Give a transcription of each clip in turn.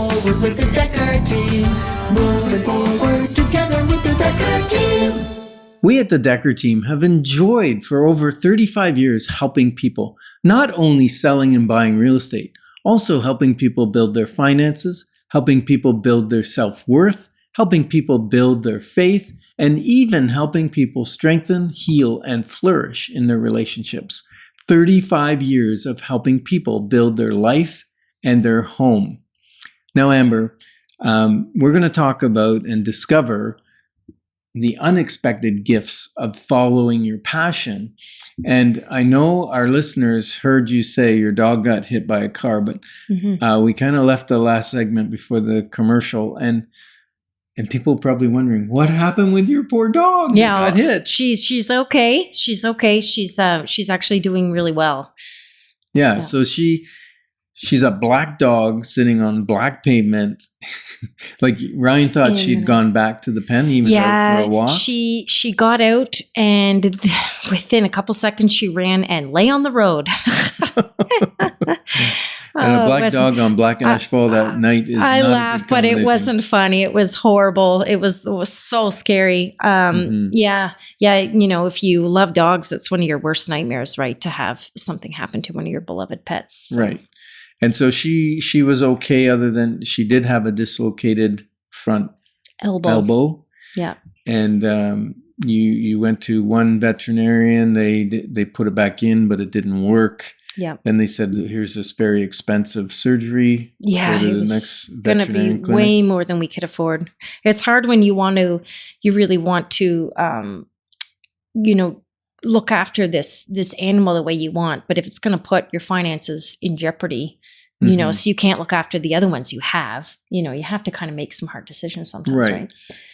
forward with the Dekker Team. Moving forward together with the Dekker Team. We at the Dekker Team have enjoyed for over 35 years helping people, not only selling and buying real estate, also helping people build their finances, helping people build their self-worth, helping people build their faith, and even helping people strengthen, heal, and flourish in their relationships. 35 years of helping people build their life and their home. Now, Amber, we're going to talk about and discover the unexpected gifts of following your passion. And I know our listeners heard you say your dog got hit by a car, but we kind of left the last segment before the commercial, and people probably wondering, what happened with your poor dog? Yeah, that got hit. She's okay. She's okay. She's actually doing really well. Yeah. So she's a black dog sitting on black pavement. Like Ryan thought she'd gone back to the pen. He was out for a walk. She got out, and within a couple seconds she ran and lay on the road. And a black dog on black asphalt at night is I not laughed, but it wasn't funny. It was horrible. It was so scary. Yeah. You know, if you love dogs, it's one of your worst nightmares, right? To have something happen to one of your beloved pets. So. Right. And so she was okay, other than she did have a dislocated front elbow. Yeah. And you went to one veterinarian. They put it back in, but it didn't work. Yeah. Then they said, here's this very expensive surgery. Yeah, Go to it the was next going to be veterinarian clinic. way more than we could afford. It's hard when you really want to, look after this animal the way you want. But if it's going to put your finances in jeopardy, so you can't look after the other ones you have, you have to kind of make some hard decisions sometimes, right?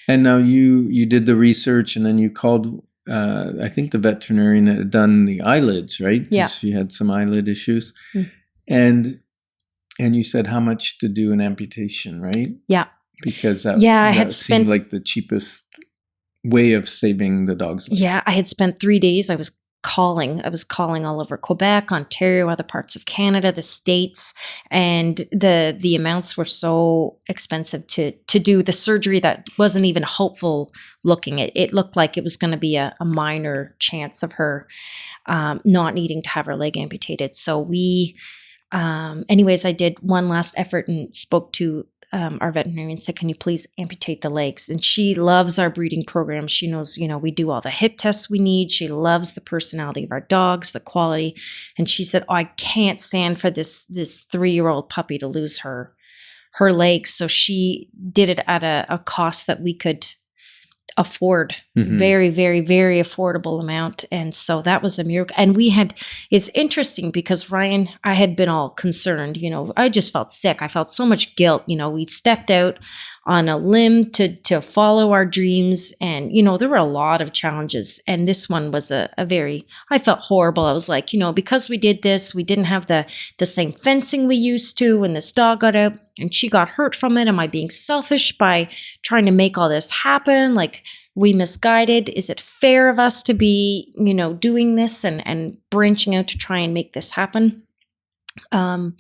And now you did the research, and then you called, I think the veterinarian that had done the eyelids, right? Yeah. She had some eyelid issues. And you said how much to do an amputation, right? Yeah. Because that seemed like the cheapest way of saving the dog's life. Yeah, I had spent 3 days. I was calling all over Quebec, Ontario, other parts of Canada, the States, and the amounts were so expensive to do the surgery that wasn't even hopeful looking. It looked like it was going to be a minor chance of her not needing to have her leg amputated. So anyways, I did one last effort and spoke to our veterinarian, said, can you please amputate the legs? And she loves our breeding program. She knows, we do all the hip tests we need. She loves the personality of our dogs, the quality. And she said, I can't stand for this 3-year-old puppy to lose her legs. So she did it at a cost that we could afford. Very, very, very affordable amount. And so that was a miracle. And it's interesting because Ryan, I had been all concerned, I just felt sick. I felt so much guilt. We stepped out on a limb to follow our dreams. And, there were a lot of challenges. And this one was I felt horrible. I was like, because we did this, we didn't have the same fencing we used to when this dog got out and she got hurt from it. Am I being selfish by trying to make all this happen? Like, we misguided? Is it fair of us to be, doing this and branching out to try and make this happen? But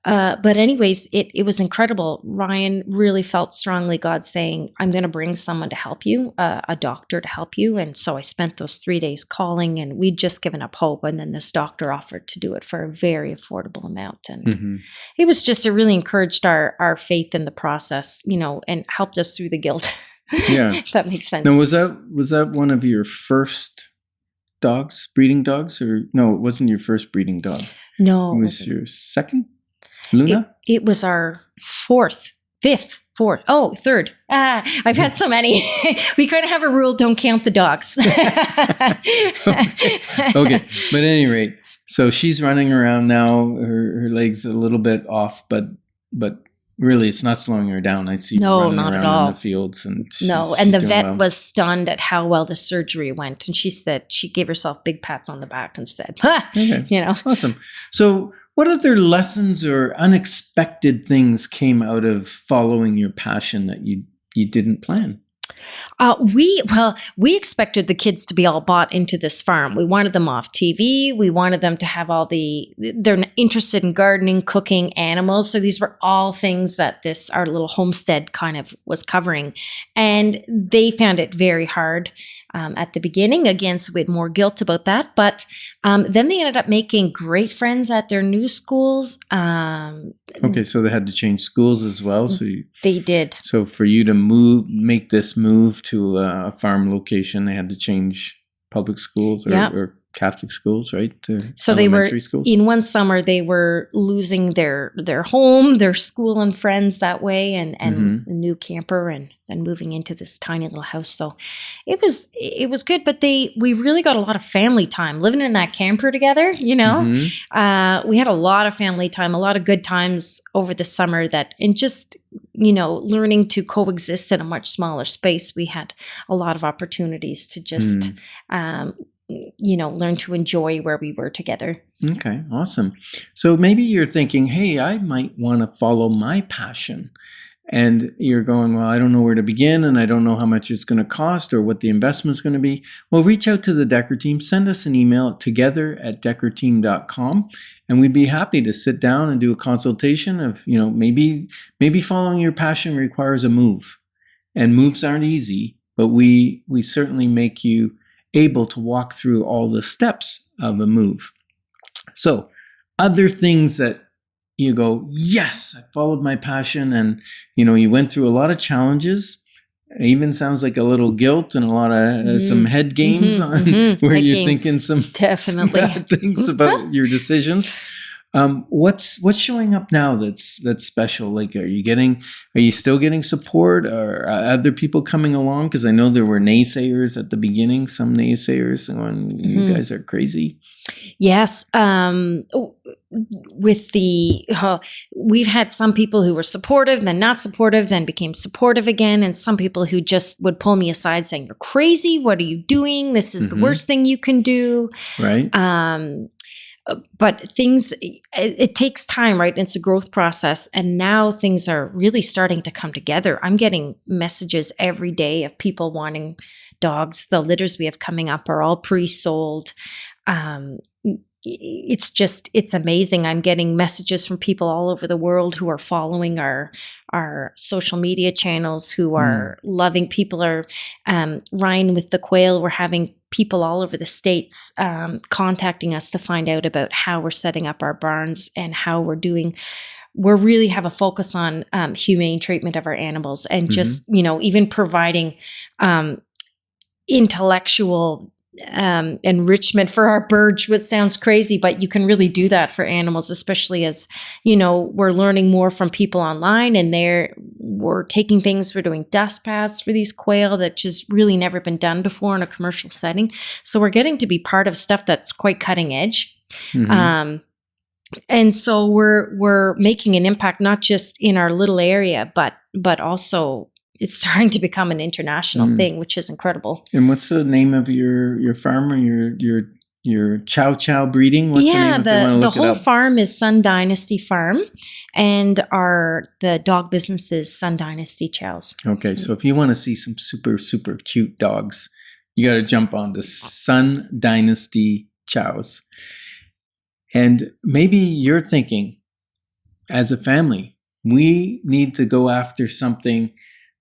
anyways, it was incredible. Ryan really felt strongly God saying, I'm going to bring someone to help you, a doctor to help you. And so I spent those 3 days calling, and we'd just given up hope. And then this doctor offered to do it for a very affordable amount. And it was just, it really encouraged our faith in the process, and helped us through the guilt. Yeah. If that makes sense. Now, was that one of your first breeding dogs? Or no, it wasn't your first breeding dog. No. It was your second? Luna? It was our third. I've had so many. We kind of have a rule, don't count the dogs. Okay. But at any rate, so she's running around now. Her leg's a little bit off, but really it's not slowing her down. I see her running not around at all. in the fields. And and the vet was stunned at how well the surgery went. And she said, she gave herself big pats on the back and said, okay. Awesome. So what other lessons or unexpected things came out of following your passion that you didn't plan? We expected the kids to be all bought into this farm. We wanted them off TV. We wanted them to have they're interested in gardening, cooking, animals. So these were all things that our little homestead kind of was covering. And they found it very hard at the beginning. Again, so we had more guilt about that. But then they ended up making great friends at their new schools. Okay, so they had to change schools as well. So they did. So for you to make this move to a farm location, they had to change public schools or Catholic schools, right? So they were schools. In one summer they were losing their home, their school and friends that way, and a new camper, and then moving into this tiny little house. So it was good, but we really got a lot of family time living in that camper together. We had a lot of family time, a lot of good times over the summer and just learning to coexist in a much smaller space. We had a lot of opportunities to just learn to enjoy where we were together. Okay, awesome. So maybe you're thinking, hey, I might want to follow my passion. And you're going, well, I don't know where to begin, and I don't know how much it's going to cost or what the investment's going to be. Well, reach out to the Dekker Team. Send us an email at together@dekkerteam.com, and we'd be happy to sit down and do a consultation of, maybe following your passion requires a move. And moves aren't easy, but we certainly make you able to walk through all the steps of a move. So other things that you go, yes, I followed my passion, and you went through a lot of challenges. It even sounds like a little guilt and a lot of some head games where Head you're games. thinking some bad things about your decisions. What's showing up now that's special? Like, are you still getting support, or are other people coming along? Because I know there were naysayers at the beginning, some naysayers going, you guys are crazy. Yes. We've had some people who were supportive, then not supportive, then became supportive again. And some people who just would pull me aside saying, you're crazy. What are you doing? This is the worst thing you can do. Right. But it takes time, right? It's a growth process. And now things are really starting to come together. I'm getting messages every day of people wanting dogs. The litters we have coming up are all pre-sold. It's amazing. I'm getting messages from people all over the world who are following our social media channels, who are loving. People are, Ryan with the quail, we're having people all over the States contacting us to find out about how we're setting up our barns and how we really have a focus on humane treatment of our animals, and just, even providing intellectual enrichment for our birds, which sounds crazy, but you can really do that for animals, especially as, we're learning more from people online, and we're taking things, we're doing dust baths for these quail that just really never been done before in a commercial setting. So we're getting to be part of stuff that's quite cutting edge. And so we're making an impact, not just in our little area, but also it's starting to become an international thing, which is incredible. And what's the name of your farm, or your Chow Chow breeding? What's the whole farm is Sun Dynasty Farm, and the dog business is Sun Dynasty Chows. Okay, so if you want to see some super, super cute dogs, you got to jump on the Sun Dynasty Chows. And maybe you're thinking, as a family, we need to go after something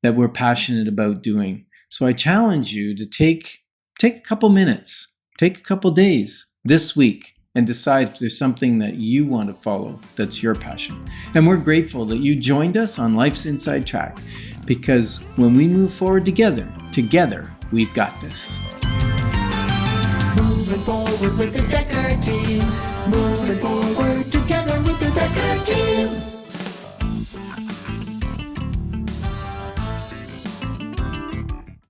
that we're passionate about doing. So I challenge you to take a couple minutes, take a couple days this week, and decide if there's something that you want to follow that's your passion. And we're grateful that you joined us on Life's Inside Track, because when we move forward together, we've got this. Moving forward with the Dekker Team. Moving forward